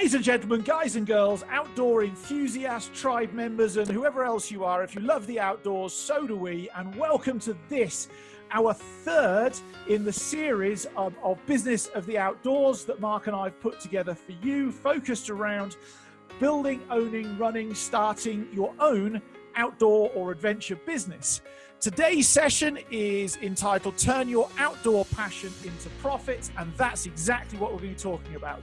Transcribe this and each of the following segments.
Ladies and gentlemen, guys and girls, outdoor enthusiasts, tribe members, and whoever else you are, if you love the outdoors, so do we. And welcome to this, our third in the series of Business of the Outdoors that Mark and I have put together for you, focused around building, owning, running, starting your own outdoor or adventure business. Today's session is entitled Turn Your Outdoor Passion into Profit, and that's exactly what we're going to be talking about.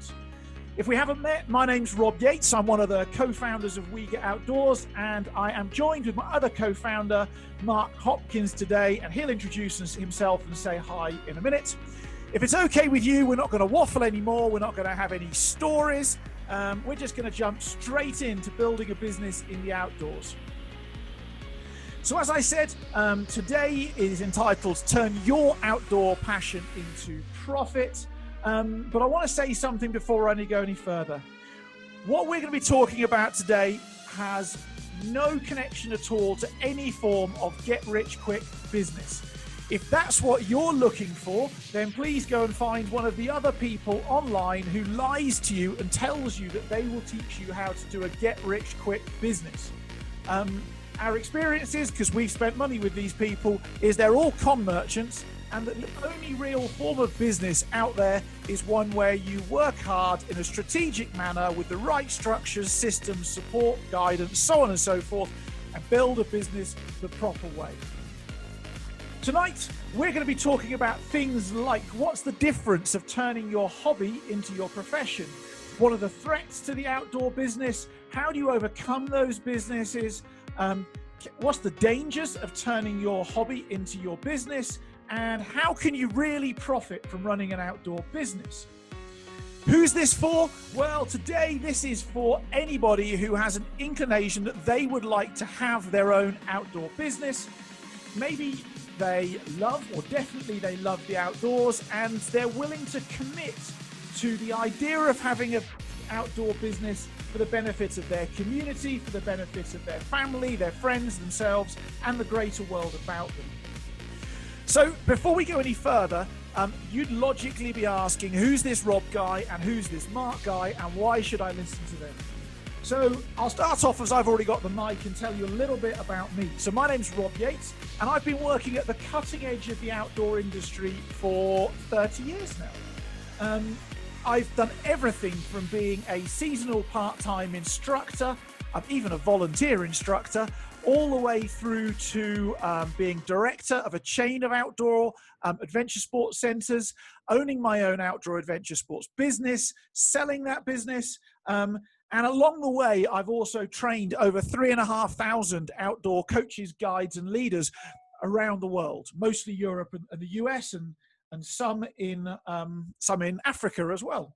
If we haven't met, my name's Rob Yates. I'm one of the co-founders of We Get Outdoors, and I am joined with my other co-founder, Mark Hopkins, today, and he'll introduce himself and say hi in a minute. If it's okay with you, we're not going to waffle anymore. We're not going to have any stories. We're just going to jump straight into building a business in the outdoors. So as I said, today is entitled Turn Your Outdoor Passion into Profit. But I want to say something before I go any further. What we're going to be talking about today has no connection at all to any form of get-rich-quick business. If that's what you're looking for, then please go and find one of the other people online who lies to you and tells you that they will teach you how to do a get-rich-quick business. Our experiences, because we've spent money with these people, is they're all con merchants, and that the only real form of business out there is one where you work hard in a strategic manner with the right structures, systems, support, guidance, so on and so forth, and build a business the proper way. Tonight, we're going to be talking about things like what's the difference of turning your hobby into your profession? What are the threats to the outdoor business? How do you overcome those businesses? What's the dangers of turning your hobby into your business? And how can you really profit from running an outdoor business? Who's this for? Well, today this is for anybody who has an inclination that they would like to have their own outdoor business. Maybe they love, or definitely they love the outdoors, and they're willing to commit to the idea of having an outdoor business for the benefit of their community, for the benefit of their family, their friends, themselves, and the greater world about them. So before we go any further, you'd logically be asking, who's this Rob guy and who's this Mark guy and why should I listen to them? So I'll start off, as I've already got the mic, and tell you a little bit about me. So my name's Rob Yates, and I've been working at the cutting edge of the outdoor industry for 30 years now. I've done everything from being a seasonal part-time instructor, even a volunteer instructor, all the way through to being director of a chain of outdoor adventure sports centers, owning my own outdoor adventure sports business, selling that business. And along the way, I've also trained over 3,500 outdoor coaches, guides, and leaders around the world, mostly Europe and the US, and some in Africa as well.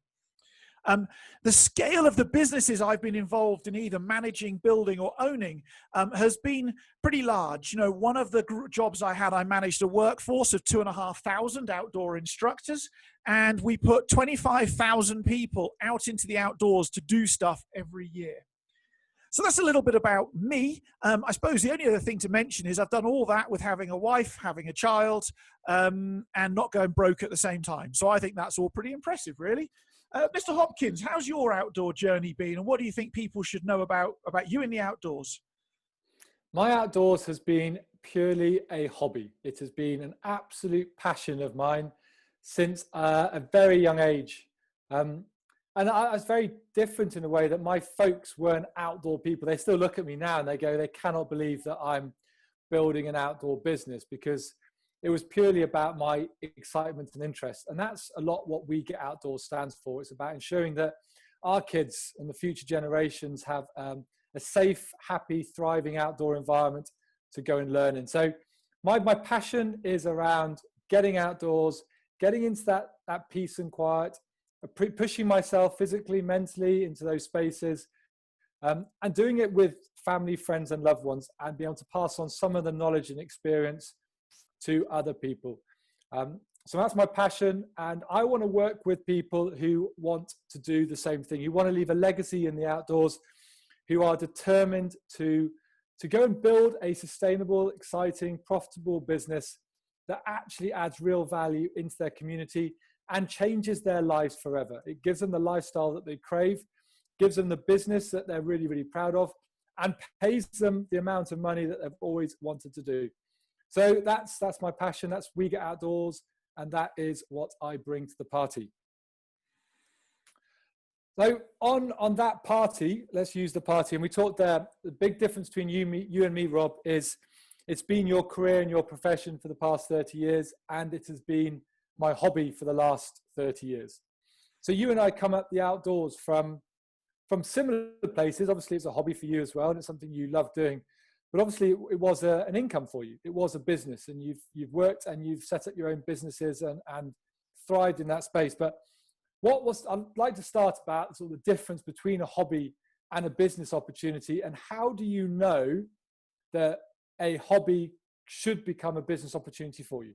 The scale of the businesses I've been involved in either managing, building, or owning has been pretty large. You know, one of the jobs I had, I managed a workforce of 2,500 outdoor instructors, and we put 25,000 people out into the outdoors to do stuff every year. So that's a little bit about me. I suppose the only other thing to mention is I've done all that with having a wife, having a child, and not going broke at the same time. So I think that's all pretty impressive, really. Mr. Hopkins, how's your outdoor journey been, and what do you think people should know about you in the outdoors? My outdoors has been purely a hobby. It has been an absolute passion of mine since a very young age. And I was very different in a way that my folks weren't outdoor people. They still look at me now and they go, they cannot believe that I'm building an outdoor business, because it was purely about my excitement and interest. And that's a lot what We Get Outdoors stands for. It's about ensuring that our kids and the future generations have a safe, happy, thriving outdoor environment to go and learn in. So my passion is around getting outdoors, getting into that peace and quiet, pushing myself physically, mentally into those spaces, and doing it with family, friends, and loved ones, and be able to pass on some of the knowledge and experience to other people. So that's my passion, and I want to work with people who want to do the same thing, who want to leave a legacy in the outdoors, who are determined to go and build a sustainable, exciting, profitable business that actually adds real value into their community and changes their lives forever. It gives them the lifestyle that they crave, gives them the business that they're really, really proud of, and pays them the amount of money that they've always wanted to do. So that's my passion. That's We Get Outdoors, and that is what I bring to the party. So on that party, let's use the party. And we talked there, the big difference between you and me, Rob, is it's been your career and your profession for the past 30 years, and it has been my hobby for the last 30 years. So you and I come at the outdoors from similar places. Obviously, it's a hobby for you as well, and it's something you love doing. But obviously, it was an income for you. It was a business, and you've worked and you've set up your own businesses and thrived in that space. But I'd like to start about sort of the difference between a hobby and a business opportunity, and how do you know that a hobby should become a business opportunity for you?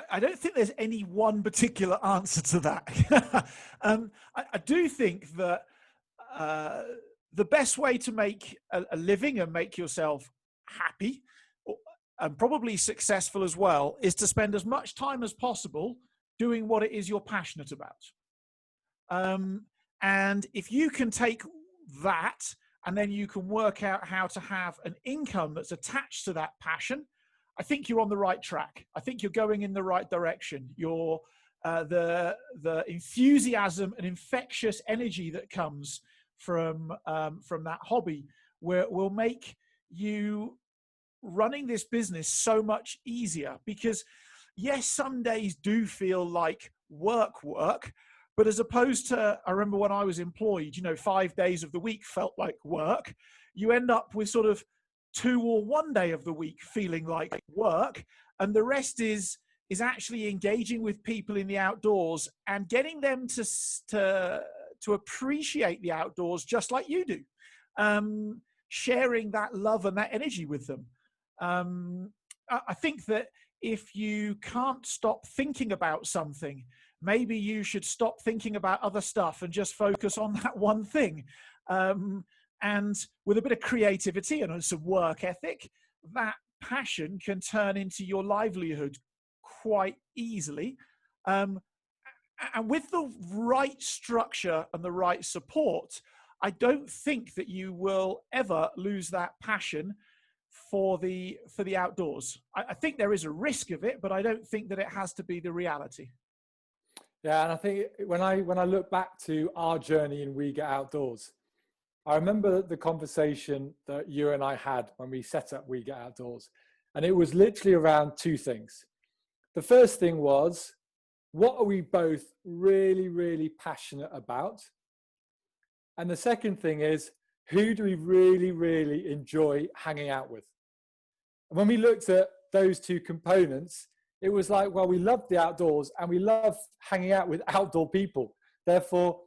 I don't think there's any one particular answer to that. I do think that the best way to make a living and make yourself happy and probably successful as well is to spend as much time as possible doing what it is you're passionate about. And if you can take that and then you can work out how to have an income that's attached to that passion, I think you're on the right track. I think you're going in the right direction. You're the enthusiasm and infectious energy that comes from that hobby will make you running this business so much easier. Because yes, some days do feel like work, but as opposed to, I remember when I was employed, 5 days of the week felt like work. You end up with sort of 2 or 1 day of the week feeling like work, and the rest is actually engaging with people in the outdoors and getting them to appreciate the outdoors just like you do, sharing that love and that energy with them. I think that if you can't stop thinking about something, maybe you should stop thinking about other stuff and just focus on that one thing. And with a bit of creativity and some work ethic, that passion can turn into your livelihood quite easily. And with the right structure and the right support, I don't think that you will ever lose that passion for the outdoors. I think there is a risk of it, but I don't think that it has to be the reality. Yeah, and I think when I look back to our journey in We Get Outdoors, I remember the conversation that you and I had when we set up We Get Outdoors, and it was literally around 2 things. The first thing was, what are we both really, really passionate about? And the second thing is, who do we really, really enjoy hanging out with? And when we looked at those 2 components, it was like, well, we love the outdoors and we love hanging out with outdoor people. Therefore,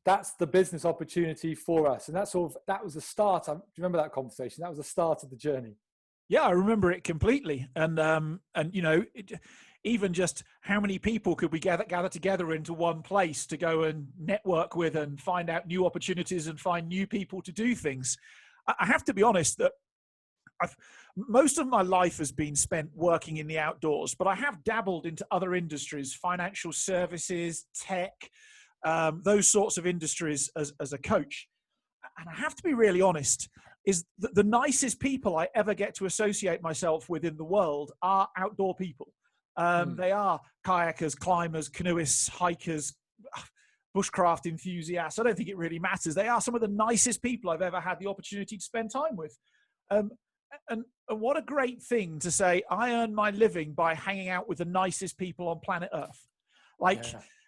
that's the business opportunity for us. And that was the start. Do you remember that conversation? That was the start of the journey. Yeah, I remember it completely. And even just how many people could we gather together into one place to go and network with and find out new opportunities and find new people to do things. I have to be honest that most of my life has been spent working in the outdoors, but I have dabbled into other industries, financial services, tech, those sorts of industries as a coach. And I have to be really honest, is that the nicest people I ever get to associate myself with in the world are outdoor people. They are kayakers, climbers, canoeists, hikers, bushcraft enthusiasts. I don't think it really matters. They are some of the nicest people I've ever had the opportunity to spend time with. And what a great thing to say, I earn my living by hanging out with the nicest people on planet Earth.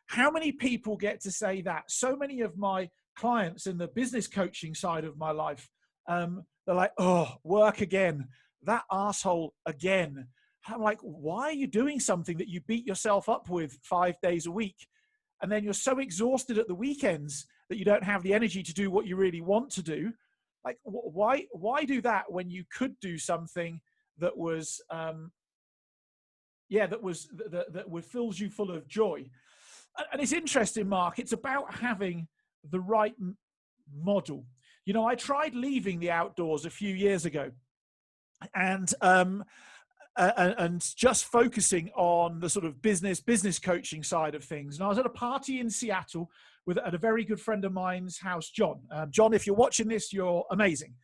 How many people get to say that? So many of my clients in the business coaching side of my life, they're like, oh, work again, that asshole again. I'm like, why are you doing something that you beat yourself up with 5 days a week? And then you're so exhausted at the weekends that you don't have the energy to do what you really want to do. Like, why do that when you could do something that was, that fills you full of joy? And it's interesting, Mark, it's about having the right model. I tried leaving the outdoors a few years ago, and and just focusing on the sort of business coaching side of things. And I was at a party in Seattle at a very good friend of mine's house, John. John, if you're watching this, you're amazing.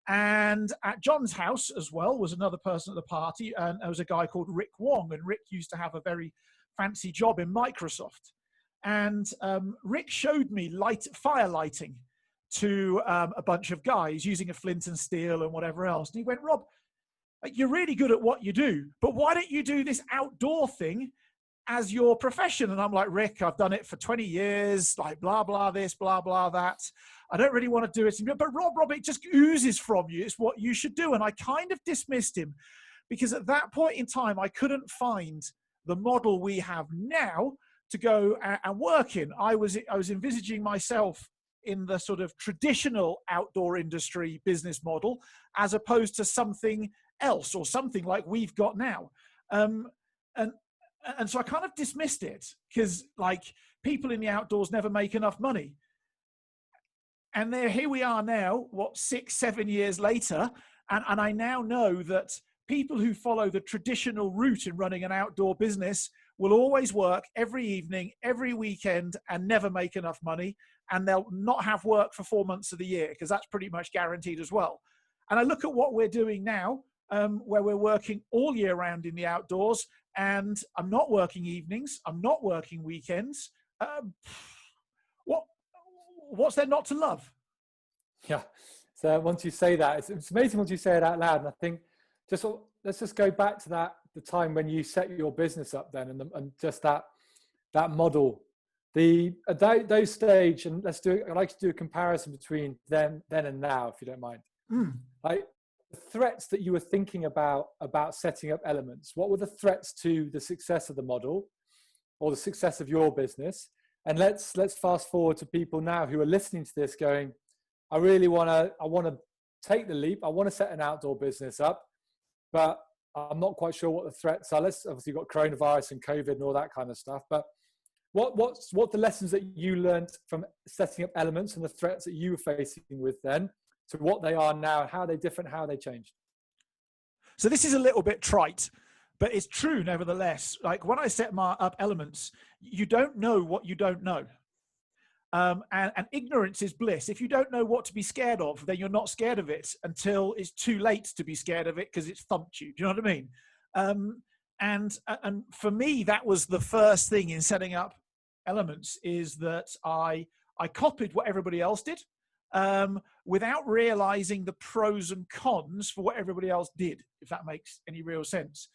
And at John's house as well was another person at the party, and there was a guy called Rick Wong, and Rick used to have a very fancy job in Microsoft. And Rick showed me fire lighting to a bunch of guys using a flint and steel and whatever else. And he went, Rob, you're really good at what you do, but why don't you do this outdoor thing as your profession? And I'm like, Rick, I've done it for 20 years, like blah, blah, this, blah, blah, that. I don't really want to do it. But Rob, it just oozes from you. It's what you should do. And I kind of dismissed him because at that point in time, I couldn't find the model we have now to go and work in. I was envisaging myself in the sort of traditional outdoor industry business model, as opposed to something else or something like we've got now. And so I kind of dismissed it because, like, people in the outdoors never make enough money. And here we are now, 6-7 years later, and I now know that people who follow the traditional route in running an outdoor business will always work every evening, every weekend, and never make enough money. And they'll not have work for 4 months of the year, because that's pretty much guaranteed as well. And I look at what we're doing now, where we're working all year round in the outdoors, and I'm not working evenings, I'm not working weekends. What's there not to love? Yeah. So once you say that, it's amazing once you say it out loud. And I think let's just go back to the time when you set your business up then, and just that model, those stage, and I'd like to do a comparison between then and now, if you don't mind. Like the threats that you were thinking about setting up Elements, what were the threats to the success of the model or the success of your business? And let's fast forward to people now who are listening to this going, I want to take the leap. I want to set an outdoor business up, but I'm not quite sure what the threats are. Obviously, you've got coronavirus and COVID and all that kind of stuff. But what the lessons that you learned from setting up Elements and the threats that you were facing with then to what they are now, and how they're different, how they changed? So this is a little bit trite, but it's true nevertheless. Like when I set up Elements, you don't know what you don't know. And ignorance is bliss. If you don't know what to be scared of, then you're not scared of it until it's too late to be scared of it because it's thumped you. Do you know what I mean? And for me, that was the first thing in setting up Elements, is that I copied what everybody else did without realizing the pros and cons for what everybody else did, if that makes any real sense.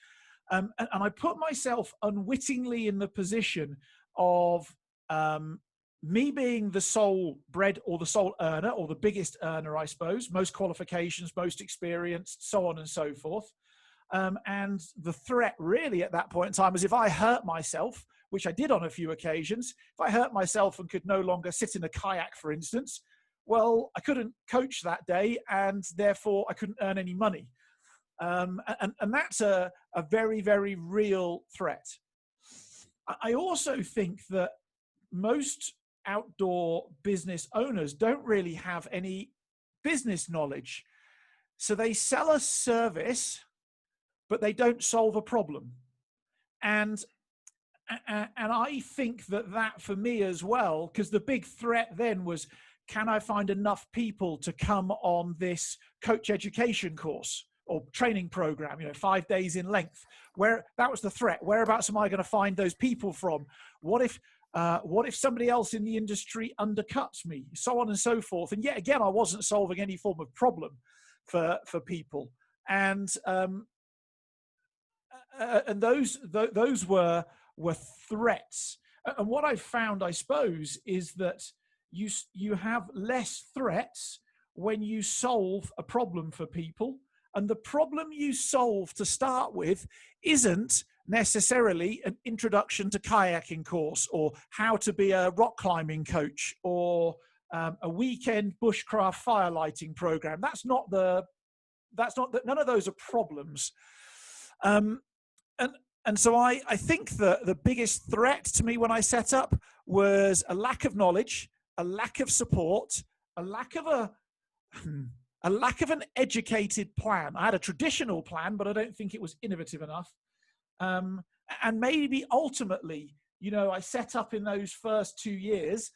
And I put myself unwittingly in the position of me being the sole bread or the sole earner, or the biggest earner, I suppose, most qualifications, most experienced, so on and so forth. And the threat really at that point in time was if I hurt myself, which I did on a few occasions, if I hurt myself and could no longer sit in a kayak, for instance, well, I couldn't coach that day, and therefore I couldn't earn any money. And that's a very, very real threat. I also think that most outdoor business owners don't really have any business knowledge. So they sell a service, but they don't solve a problem. And I think that for me as well, because the big threat then was, can I find enough people to come on this coach education course or training program, 5 days in length? Where that was the threat. Whereabouts am I going to find those people from? What if somebody else in the industry undercuts me? So on and so forth. And yet again, I wasn't solving any form of problem for people. And those were threats. And what I've found, I suppose, is that you have less threats when you solve a problem for people. And the problem you solve to start with isn't necessarily an introduction to kayaking course, or how to be a rock climbing coach, or a weekend bushcraft fire lighting program. None of those are problems. And so I think that the biggest threat to me when I set up was a lack of knowledge, a lack of support, a lack of a lack of an educated plan. I had a traditional plan, but I don't think it was innovative enough. And maybe ultimately, I set up in those first 2 years,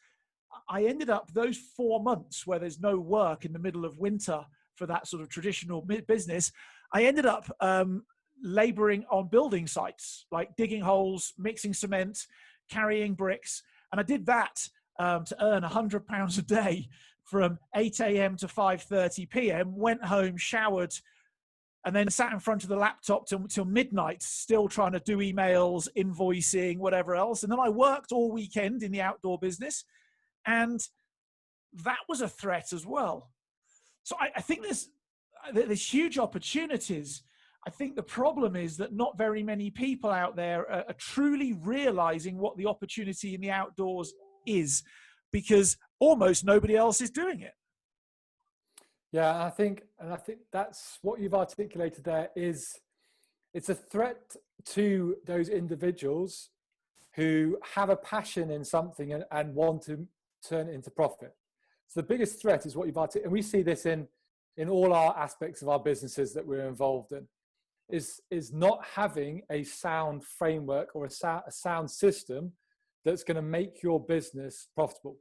I ended up those 4 months where there's no work in the middle of winter for that sort of traditional business. I ended up laboring on building sites, like digging holes, mixing cement, carrying bricks. And I did that to earn £100 a day from 8 a.m. to 5:30 p.m., went home, showered, and then sat in front of the laptop till midnight, still trying to do emails, invoicing, whatever else. And then I worked all weekend in the outdoor business. And that was a threat as well. So I think there's huge opportunities. I think the problem is that not very many people out there are truly realizing what the opportunity in the outdoors is, because almost nobody else is doing it. Yeah, I think that's what you've articulated there. It's a threat to those individuals who have a passion in something and want to turn it into profit. So the biggest threat is what you've articulated, and we see this in all our aspects of our businesses that we're involved in, is not having a sound framework or a sound system that's going to make your business profitable.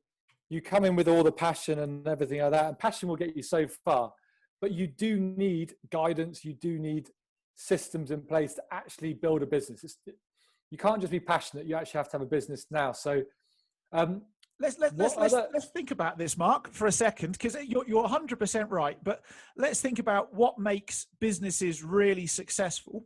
You come in with all the passion and everything like that, and passion will get you so far, but you do need guidance. You do need systems in place to actually build a business. You can't just be passionate. You actually have to have a business now. So let's think about this, Mark, for a second, because you're 100% right. But let's think about what makes businesses really successful.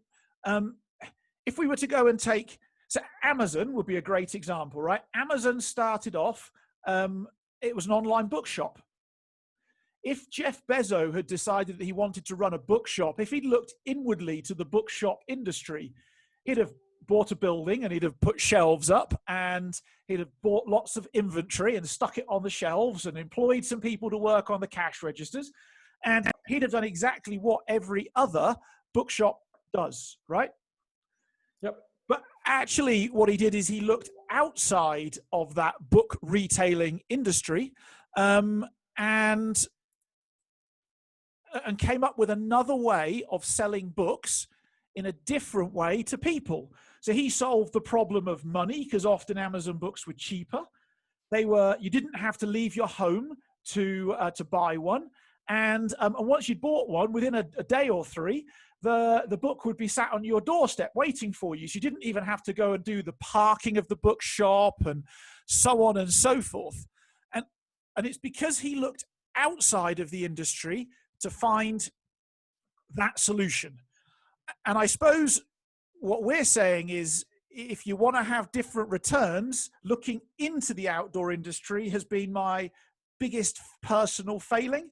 If we were to go and so Amazon would be a great example, right? Amazon started off, it was an online bookshop. If Jeff Bezos had decided that he wanted to run a bookshop, if he'd looked inwardly to the bookshop industry, he'd have bought a building and he'd have put shelves up and he'd have bought lots of inventory and stuck it on the shelves and employed some people to work on the cash registers. And he'd have done exactly what every other bookshop does, right? Yep. But actually what he did is he looked outside of that book retailing industry and came up with another way of selling books in a different way to people. So he solved the problem of money, because often Amazon books were cheaper. You didn't have to leave your home to buy one. And once you'd bought one, within a day or three, the book would be sat on your doorstep waiting for you. So you didn't even have to go and do the parking of the bookshop and so on and so forth. And it's because he looked outside of the industry to find that solution. And I suppose what we're saying is, if you want to have different returns, looking into the outdoor industry has been my biggest personal failing.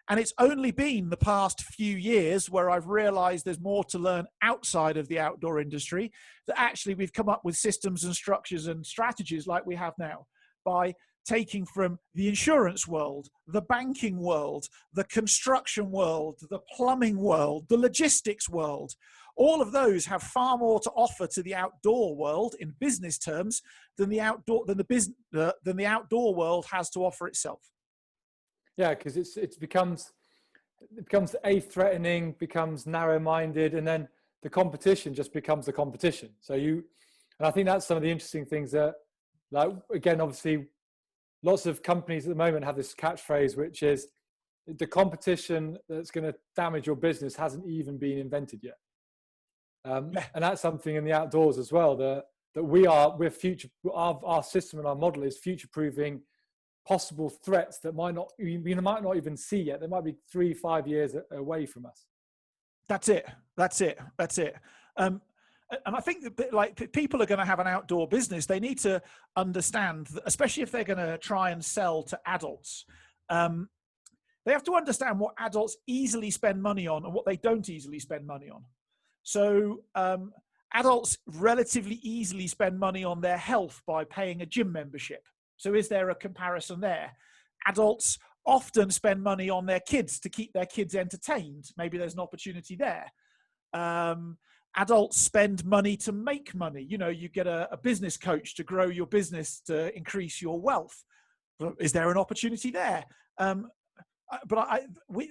And it's only been the past few years where I've realized there's more to learn outside of the outdoor industry, that actually we've come up with systems and structures and strategies like we have now, by taking from the insurance world, the banking world, the construction world, the plumbing world, the logistics world. All of those have far more to offer to the outdoor world in business terms than the outdoor world has to offer itself. Yeah, because it becomes threatening, becomes narrow-minded, and then the competition just becomes the competition. And I think that's some of the interesting things that, like, again, obviously, lots of companies at the moment have this catchphrase, which is the competition that's going to damage your business hasn't even been invented yet. And that's something in the outdoors as well, that our system and our model is future-proofing possible threats that you might not even see yet. They might be 3-5 years away from us. That's it. And I think that, like, people are going to have an outdoor business, they need to understand that, especially if they're going to try and sell to adults, they have to understand what adults easily spend money on and what they don't easily spend money on. So adults relatively easily spend money on their health by paying a gym membership. So is there a comparison there? Adults often spend money on their kids to keep their kids entertained. Maybe there's an opportunity there. Adults spend money to make money. You get a business coach to grow your business, to increase your wealth. Is there an opportunity there?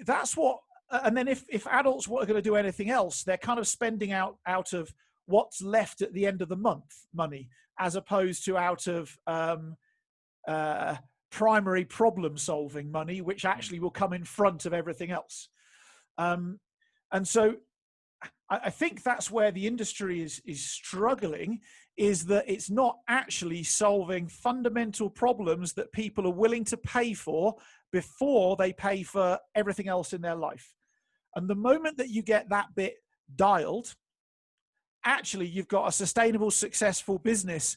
That's what. And then if adults are going to do anything else, they're kind of spending out of what's left at the end of the month money, as opposed to out of primary problem solving money, which actually will come in front of everything else. And so I think that's where the industry is struggling, is that it's not actually solving fundamental problems that people are willing to pay for before they pay for everything else in their life. And the moment that you get that bit dialed, actually you've got a sustainable, successful business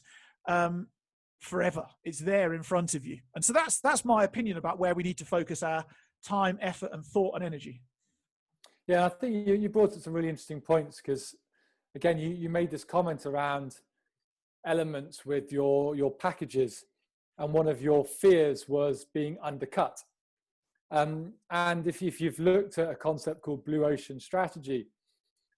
forever. It's there in front of you. And so that's my opinion about where we need to focus our time, effort, and thought and energy. Yeah, I think you brought up some really interesting points, because again, you made this comment around elements with your packages, and one of your fears was being undercut. And if you've looked at a concept called Blue Ocean Strategy,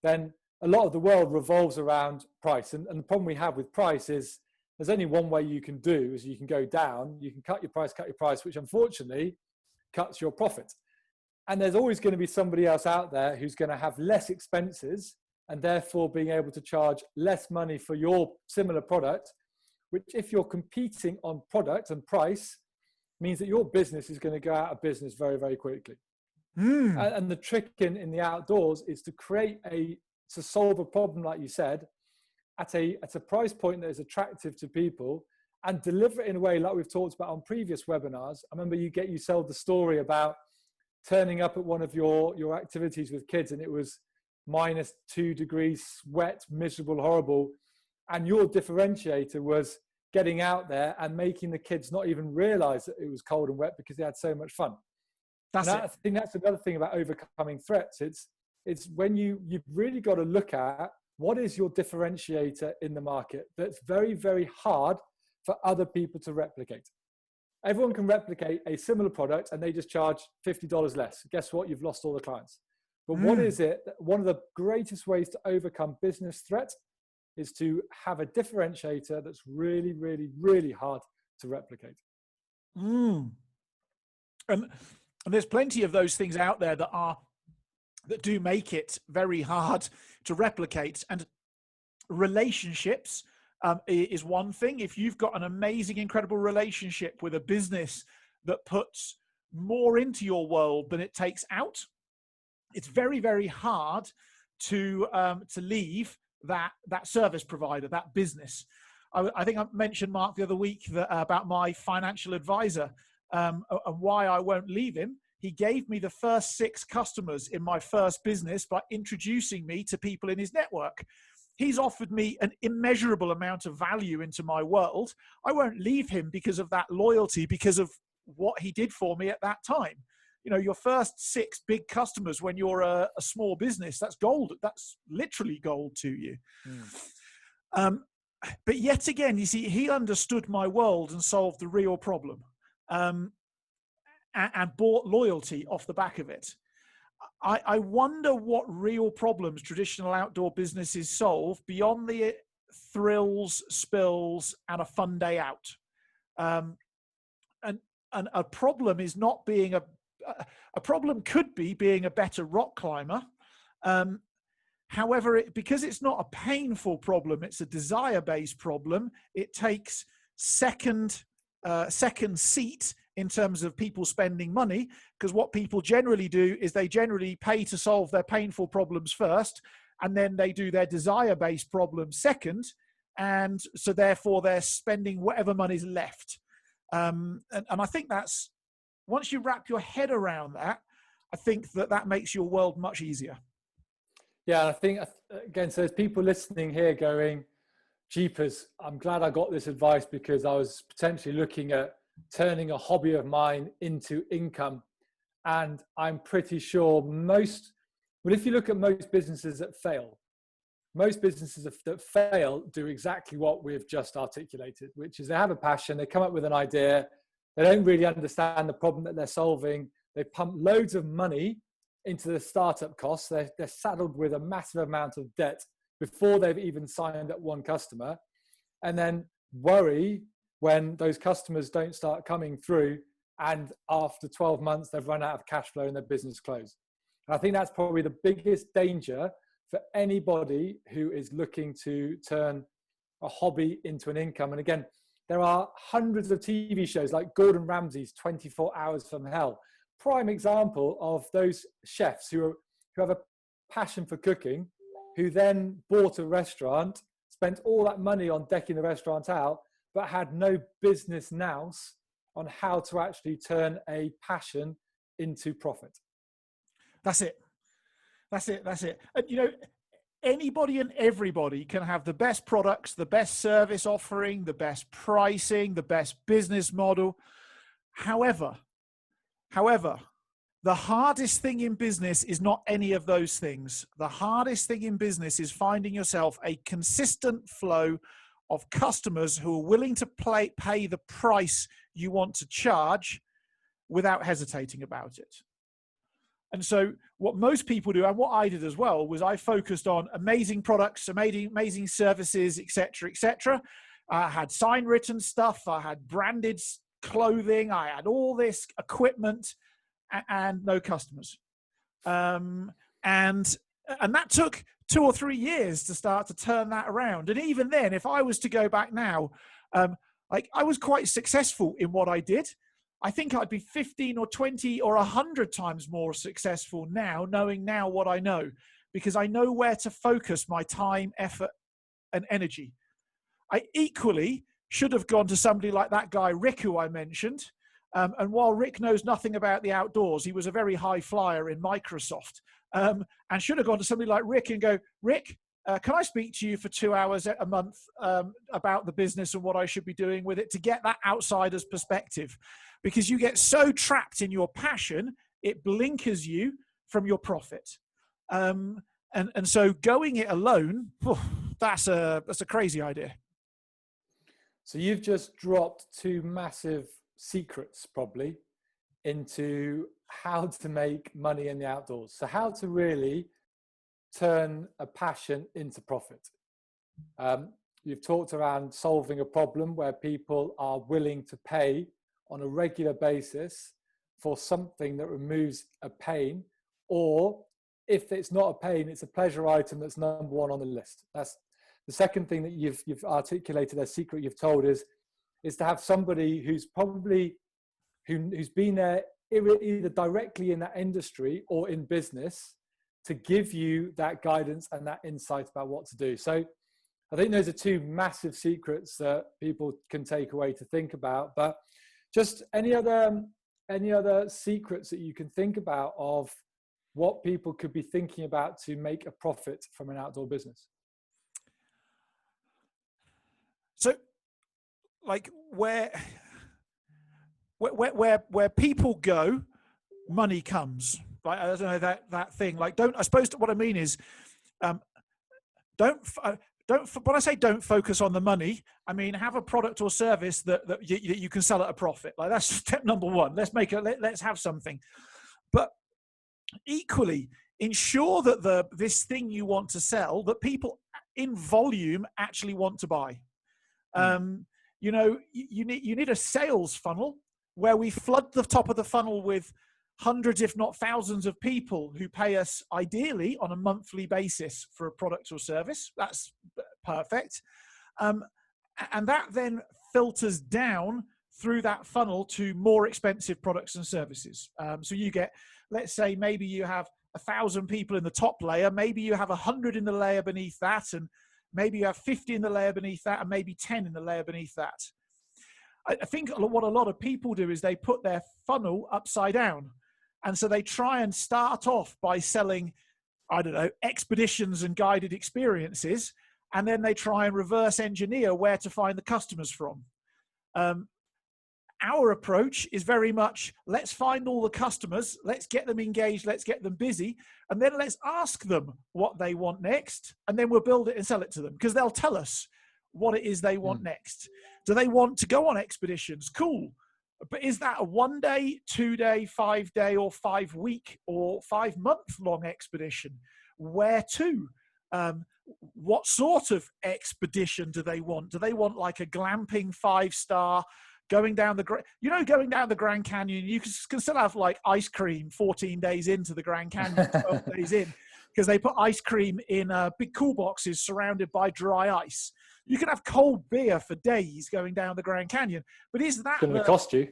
then a lot of the world revolves around price. And the problem we have with price is there's only one way you can do, is you can go down, you can cut your price, which unfortunately cuts your profit. And there's always going to be somebody else out there who's going to have less expenses and therefore being able to charge less money for your similar product, which, if you're competing on product and price, means that your business is going to go out of business very, very quickly. And the trick in the outdoors is to solve a problem, like you said, at a price point that is attractive to people, and deliver it in a way like we've talked about on previous webinars. I remember you sold the story about turning up at one of your activities with kids, and it was -2 degrees, wet, miserable, horrible. And your differentiator was getting out there and making the kids not even realize that it was cold and wet, because they had so much fun. I think that's another thing about overcoming threats. It's when you've really got to look at what is your differentiator in the market that's very, very hard for other people to replicate. Everyone can replicate a similar product and they just charge $50 less. Guess what? You've lost all the clients. But what is it? One of the greatest ways to overcome business threat is to have a differentiator that's really, really, really hard to replicate. And there's plenty of those things out there that do make it very hard to replicate. And relationships is one thing. If you've got an amazing, incredible relationship with a business that puts more into your world than it takes out, it's very, very hard to leave that service provider, that business. I think I mentioned, Mark, the other week about my financial advisor and why I won't leave him. He gave me the first 6 customers in my first business by introducing me to people in his network. He's offered me an immeasurable amount of value into my world. I won't leave him because of that loyalty, because of what he did for me at that time. You know, your first 6 big customers when you're a small business, that's gold. That's literally gold to you. But yet again, you see, he understood my world and solved the real problem, and bought loyalty off the back of it. I wonder what real problems traditional outdoor businesses solve beyond the thrills, spills, and a fun day out. And a problem is not being a problem could be being a better rock climber. However, because it's not a painful problem, it's a desire-based problem. It takes second seat in terms of people spending money, because what people generally do is they generally pay to solve their painful problems first, and then they do their desire-based problems second, and so therefore they're spending whatever money's left. And I think that's, once you wrap your head around that, I think that makes your world much easier. Yeah, I think, again, so there's people listening here going, jeepers, I'm glad I got this advice, because I was potentially looking at turning a hobby of mine into income. And I'm pretty sure if you look at most businesses that fail, most businesses that fail do exactly what we've just articulated, which is they have a passion, they come up with an idea, they don't really understand the problem that they're solving, they pump loads of money into the startup costs, they're saddled with a massive amount of debt before they've even signed up one customer, and then worry when those customers don't start coming through and after 12 months, they've run out of cash flow and their business closed. And I think that's probably the biggest danger for anybody who is looking to turn a hobby into an income. And again, there are hundreds of TV shows like Gordon Ramsay's 24 Hours from Hell. Prime example of those chefs who have a passion for cooking, who then bought a restaurant, spent all that money on decking the restaurant out, but had no business nous on how to actually turn a passion into profit. That's it. That's it. That's it. And, you know, anybody and everybody can have the best products, the best service offering, the best pricing, the best business model. However, the hardest thing in business is not any of those things. The hardest thing in business is finding yourself a consistent flow of customers who are willing to pay the price you want to charge without hesitating about it. And so what most people do, and what I did as well, was I focused on amazing products, amazing services, etc., etc. I had sign written stuff, I had branded clothing, I had all this equipment, and no customers. And that took 2 or 3 years to start to turn that around. And even then, if I was to go back now, like I was quite successful in what I did. I think I'd be 15 or 20 or 100 times more successful now, knowing now what I know, because I know where to focus my time, effort, and energy. I equally should have gone to somebody like that guy, Rick, who I mentioned. And while Rick knows nothing about the outdoors, he was a very high flyer in Microsoft, and should have gone to somebody like Rick and go, Rick, can I speak to you for 2 hours a month about the business and what I should be doing with it, to get that outsider's perspective? Because you get so trapped in your passion, it blinkers you from your profit. And so going it alone, that's a crazy idea. So you've just dropped 2 massive secrets probably into how to make money in the outdoors. So how to really turn a passion into profit. You've talked around solving a problem where people are willing to pay on a regular basis for something that removes a pain, or if it's not a pain, it's a pleasure item that's number 1 on the list. That's the second thing that you've articulated, a secret you've told is to have somebody who's probably who's been there either directly in that industry or in business to give you that guidance and that insight about what to do. So I think those are 2 massive secrets that people can take away to think about. But just any other secrets that you can think about of what people could be thinking about to make a profit from an outdoor business? So, like where people go, money comes. Like, I don't know that thing. Like, I suppose what I mean is, don't. When I say don't focus on the money, I mean have a product or service that you can sell at a profit. Like, that's step number 1. Let's have something. But equally, ensure that this thing you want to sell, that people in volume actually want to buy. You know, you need a sales funnel where we flood the top of the funnel with hundreds, if not thousands, of people who pay us ideally on a monthly basis for a product or service. That's perfect. And that then filters down through that funnel to more expensive products and services. So you get, let's say, maybe you have 1,000 people in the top layer, maybe you have 100 in the layer beneath that, and maybe you have 50 in the layer beneath that, and maybe 10 in the layer beneath that. I think what a lot of people do is they put their funnel upside down. And so they try and start off by selling, I don't know, expeditions and guided experiences. And then they try and reverse engineer where to find the customers from. Our approach is very much, let's find all the customers, let's get them engaged, let's get them busy, and then let's ask them what they want next, and then we'll build it and sell it to them, because they'll tell us what it is they want next. Do they want to go on expeditions? Cool. But is that a 1 day, 2 day, 5 day, or 5 week, or 5 month long expedition? Where to? What sort of expedition do they want? Do they want like a glamping 5-star going down the Grand Canyon, you can still have like ice cream 14 days into the Grand Canyon, 12 days in, because they put ice cream in big cool boxes surrounded by dry ice. You can have cold beer for days going down the Grand Canyon, but is that going to cost you?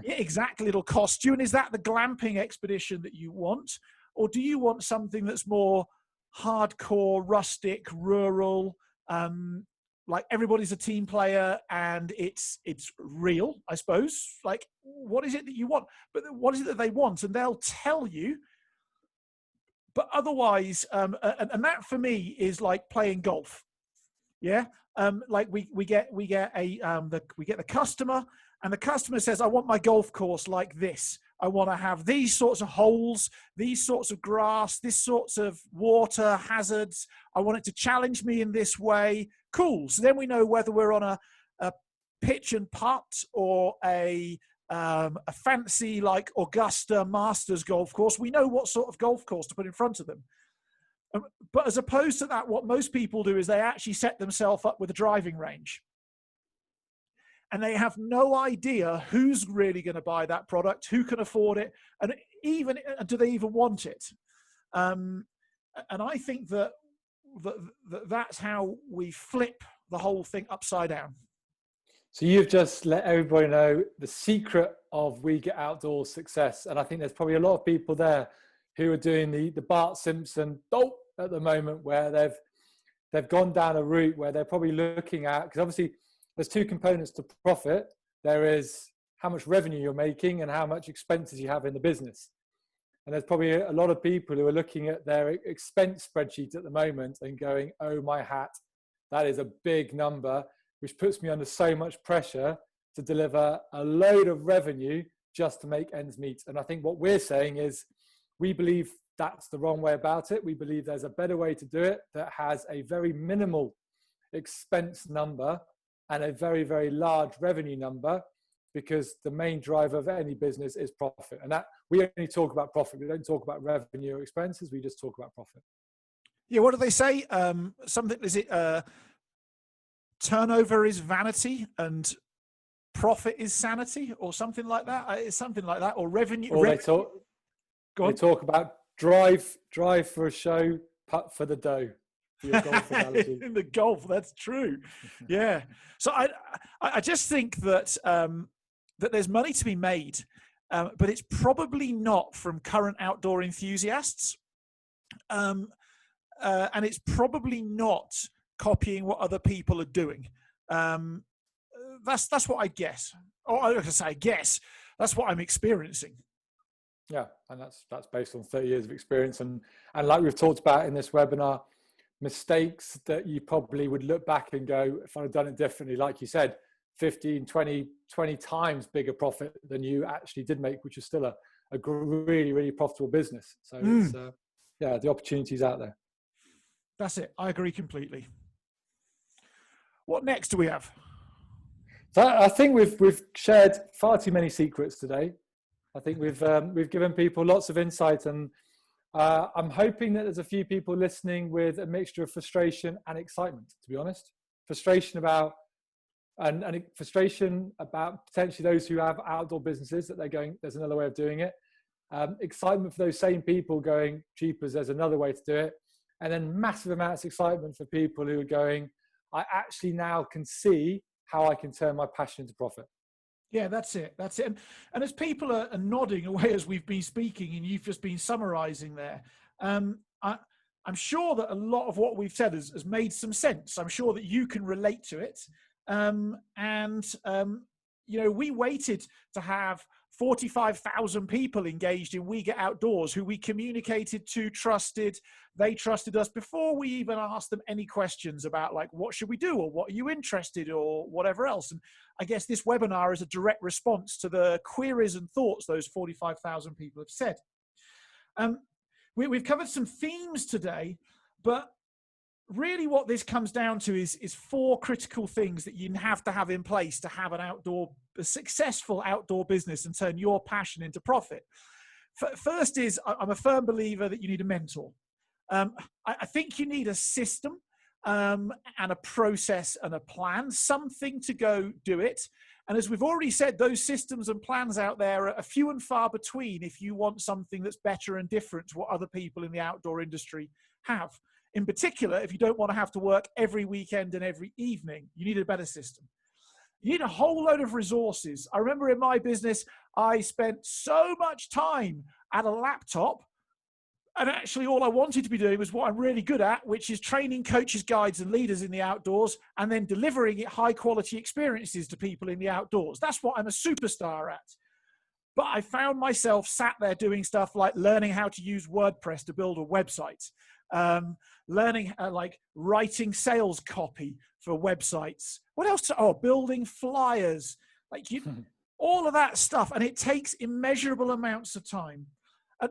Yeah, exactly. It'll cost you. And is that the glamping expedition that you want? Or do you want something that's more hardcore, rustic, rural, like everybody's a team player and it's real, I suppose? Like, what is it that you want? But what is it that they want? And they'll tell you. But otherwise, and that for me is like playing golf. Yeah. Like we get the customer, and the customer says, I want my golf course like this. I want to have these sorts of holes, these sorts of grass, this sorts of water hazards. I want it to challenge me in this way. Cool. So then we know whether we're on a pitch and putt or a fancy like Augusta Masters golf course. We know what sort of golf course to put in front of them. But as opposed to that, what most people do is they actually set themselves up with a driving range. And they have no idea who's really going to buy that product, who can afford it, and even do they even want it. And I think that's how we flip the whole thing upside down. So you've just let everybody know the secret of We Get Outdoors success. And I think there's probably a lot of people there who are doing the Bart Simpson dope at the moment, where they've gone down a route where they're probably looking at, because obviously there's two components to profit. There is how much revenue you're making and how much expenses you have in the business. And there's probably a lot of people who are looking at their expense spreadsheet at the moment and going, oh my hat, that is a big number, which puts me under so much pressure to deliver a load of revenue just to make ends meet. And I think what we're saying is, we believe that's the wrong way about it. We believe there's a better way to do it that has a very minimal expense number and a very, very large revenue number, because the main driver of any business is profit. And that we only talk about profit. We don't talk about revenue or expenses. We just talk about profit. Yeah. What do they say? Something, is it turnover is vanity and profit is sanity, or something like that? It's something like that, or revenue. Or they talk about drive for a show, putt for the dough. Your golf analogy. In the golf, that's true. Yeah. So I just think that that there's money to be made, but it's probably not from current outdoor enthusiasts, and it's probably not copying what other people are doing. That's what I guess. Or I say, I guess that's what I'm experiencing. Yeah, and that's based on 30 years of experience, and like we've talked about in this webinar, mistakes that you probably would look back and go, if I'd have done it differently, like you said, 15, 20 times bigger profit than you actually did make, which is still a really, really profitable business. So it's, the opportunity's out there. That's it. I agree completely. What next do we have? So I think we've shared far too many secrets today. I think we've given people lots of insight, and I'm hoping that there's a few people listening with a mixture of frustration and excitement, to be honest. Frustration about potentially those who have outdoor businesses that they're going, there's another way of doing it. Excitement for those same people going, jeepers, there's another way to do it. And then massive amounts of excitement for people who are going, I actually now can see how I can turn my passion into profit. Yeah, that's it. That's it. And as people are nodding away as we've been speaking, and you've just been summarizing there, I'm sure that a lot of what we've said has made some sense. I'm sure that you can relate to it. We waited to have 45,000 people engaged in We Get Outdoors, who we communicated to, trusted. They trusted us before we even asked them any questions about, like, what should we do, or what are you interested, or whatever else. And I guess this webinar is a direct response to the queries and thoughts those 45,000 people have said. We've covered some themes today, but really what this comes down to is 4 critical things that you have to have in place to have a successful outdoor business and turn your passion into profit. First is, I'm a firm believer that you need a mentor. I think you need a system. and a process and a plan, something to go do it. And as we've already said, those systems and plans out there are few and far between if you want something that's better and different to what other people in the outdoor industry have. In particular, if you don't want to have to work every weekend and every evening, you need a better system. You need a whole load of resources. I remember in my business, I spent so much time at a laptop, and actually all I wanted to be doing was what I'm really good at, which is training coaches, guides, and leaders in the outdoors, and then delivering high quality experiences to people in the outdoors. That's what I'm a superstar at. But I found myself sat there doing stuff like learning how to use WordPress to build a website, learning like writing sales copy for websites. What else? Oh, building flyers, all of that stuff. And it takes immeasurable amounts of time.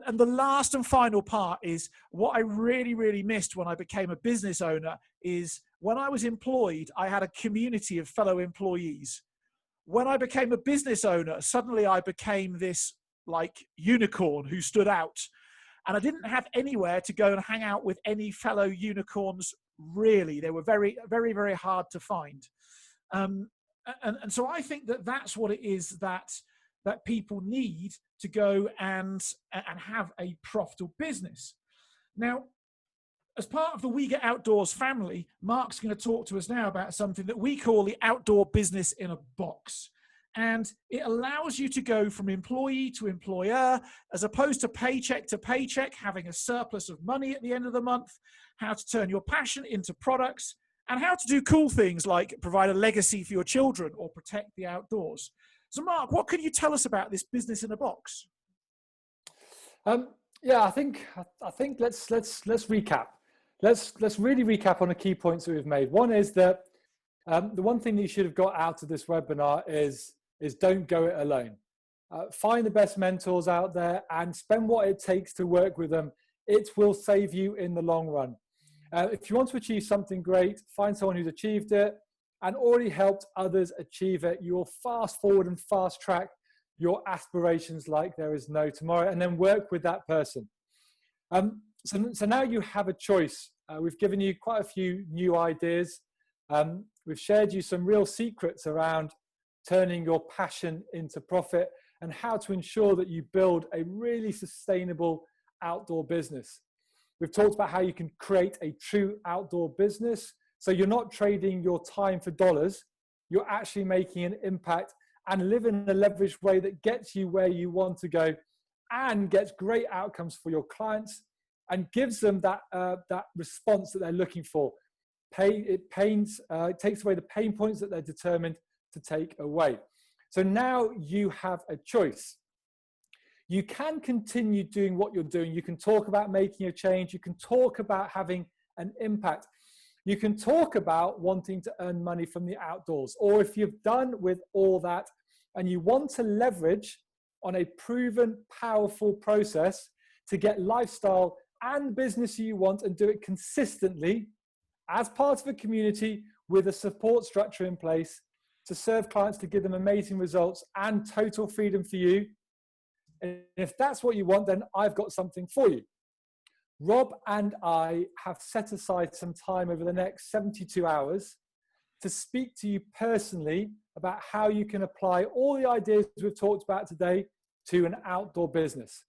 And the last and final part is what I really, really missed when I became a business owner is when I was employed, I had a community of fellow employees. When I became a business owner, suddenly I became this like unicorn who stood out. And I didn't have anywhere to go and hang out with any fellow unicorns, really. They were very, very, very hard to find. And so I think that that's what it is that people need to go and have a profitable business. Now, as part of the We Get Outdoors family, Mark's going to talk to us now about something that we call the outdoor business in a box. And it allows you to go from employee to employer, as opposed to paycheck, having a surplus of money at the end of the month, how to turn your passion into products, and how to do cool things like provide a legacy for your children or protect the outdoors. So Mark, what can you tell us about this business in a box? Yeah, I think let's recap. Let's really recap on the key points that we've made. One is that the one thing that you should have got out of this webinar is don't go it alone. Find the best mentors out there and spend what it takes to work with them. It will save you in the long run. If you want to achieve something great, find someone who's achieved it and already helped others achieve it. You will fast forward and fast track your aspirations like there is no tomorrow, and then work with that person. So now you have a choice. We've given you quite a few new ideas. We've shared you some real secrets around turning your passion into profit and how to ensure that you build a really sustainable outdoor business. We've talked about how you can create a true outdoor business. So you're not trading your time for dollars. You're actually making an impact and live in a leveraged way that gets you where you want to go and gets great outcomes for your clients and gives them that response that they're looking for. It takes away the pain points that they're determined to take away. So now you have a choice. You can continue doing what you're doing. You can talk about making a change. You can talk about having an impact. You can talk about wanting to earn money from the outdoors. Or if you've done with all that and you want to leverage on a proven, powerful process to get lifestyle and business you want and do it consistently as part of a community with a support structure in place to serve clients, to give them amazing results and total freedom for you. And if that's what you want, then I've got something for you. Rob and I have set aside some time over the next 72 hours to speak to you personally about how you can apply all the ideas we've talked about today to an outdoor business,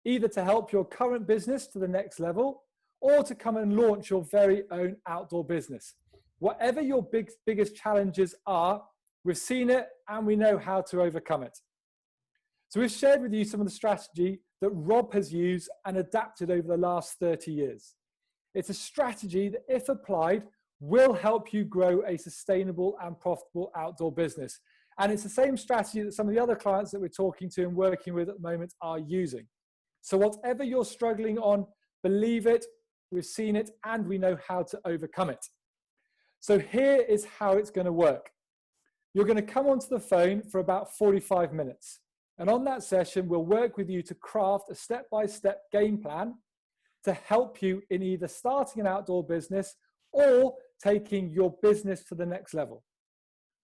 either to help your current business to the next level or to come and launch your very own outdoor business. Whatever your biggest challenges are, we've seen it and we know how to overcome it. So we've shared with you some of the strategy that Rob has used and adapted over the last 30 years. It's a strategy that, if applied, will help you grow a sustainable and profitable outdoor business. And it's the same strategy that some of the other clients that we're talking to and working with at the moment are using. So whatever you're struggling on, believe it, we've seen it, and we know how to overcome it. So here is how it's going to work. You're going to come onto the phone for about 45 minutes. And on that session, we'll work with you to craft a step-by-step game plan to help you in either starting an outdoor business or taking your business to the next level.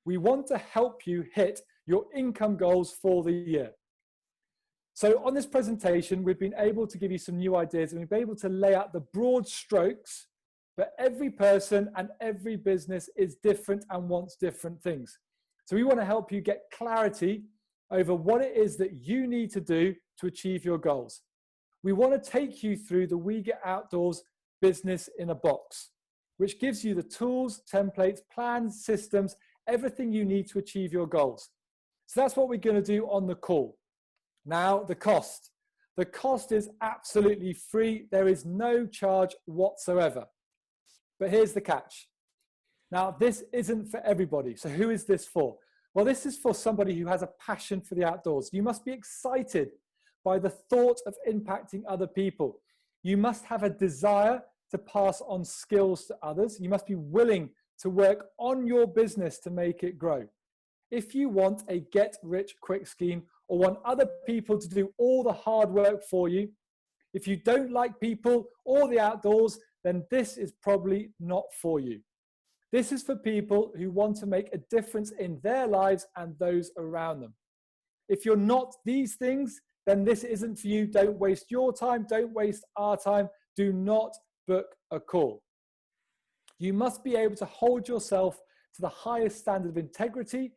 We want to help you hit your income goals for the year. So on this presentation, we've been able to give you some new ideas and we've been able to lay out the broad strokes but every person and every business is different and wants different things. So we want to help you get clarity over what it is that you need to do to achieve your goals. We want to take you through the We Get Outdoors business in a box, which gives you the tools, templates, plans, systems, everything you need to achieve your goals. So that's what we're going to do on the call. Now, the cost. The cost is absolutely free. There is no charge whatsoever. But here's the catch. Now, this isn't for everybody. So who is this for? Well, this is for somebody who has a passion for the outdoors. You must be excited by the thought of impacting other people. You must have a desire to pass on skills to others. You must be willing to work on your business to make it grow. If you want a get-rich-quick scheme or want other people to do all the hard work for you, if you don't like people or the outdoors, then this is probably not for you. This is for people who want to make a difference in their lives and those around them. If you're not these things, then this isn't for you. Don't waste your time. Don't waste our time. Do not book a call. You must be able to hold yourself to the highest standard of integrity,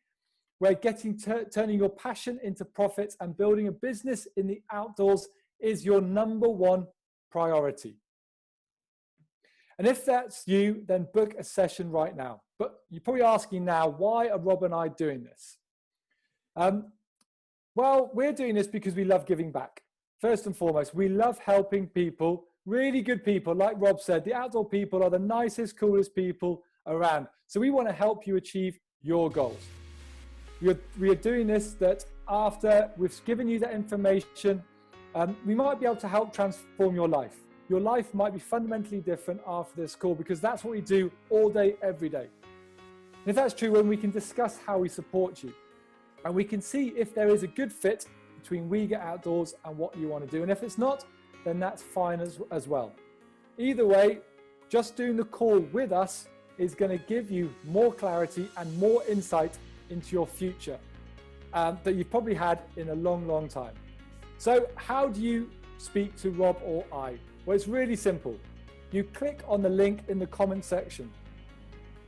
where turning your passion into profits and building a business in the outdoors is your number one priority. And if that's you, then book a session right now. But you're probably asking now, why are Rob and I doing this? Well, we're doing this because we love giving back. First and foremost, we love helping people, really good people. Like Rob said, the outdoor people are the nicest, coolest people around. So we want to help you achieve your goals. We are doing this that after we've given you that information, we might be able to help transform your life. Your life might be fundamentally different after this call, because that's what we do all day, every day. And if that's true, when we can discuss how we support you, and we can see if there is a good fit between We Get Outdoors and what you want to do. And if it's not, then that's fine as well. Either way, just doing the call with us is going to give you more clarity and more insight into your future that you've probably had in a long, long time. So how do you speak to Rob or I? Well, it's really simple. You click on the link in the comment section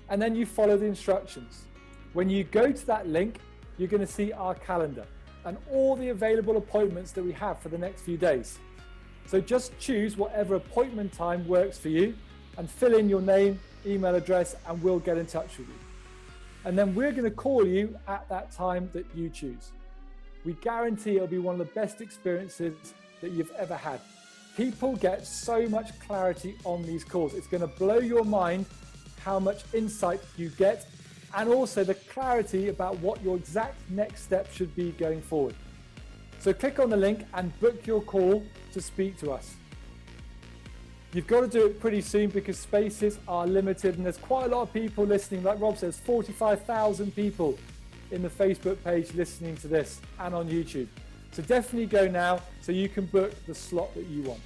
and then you follow the instructions. When you go to that link, you're going to see our calendar and all the available appointments that we have for the next few days. So just choose whatever appointment time works for you and fill in your name, email address, and we'll get in touch with you. And then we're going to call you at that time that you choose. We guarantee it'll be one of the best experiences that you've ever had. People get so much clarity on these calls. It's going to blow your mind how much insight you get, and also the clarity about what your exact next step should be going forward. So click on the link and book your call to speak to us. You've got to do it pretty soon because spaces are limited and there's quite a lot of people listening. Like Rob says, 45,000 people in the Facebook page listening to this and on YouTube. So definitely go now so you can book the slot that you want.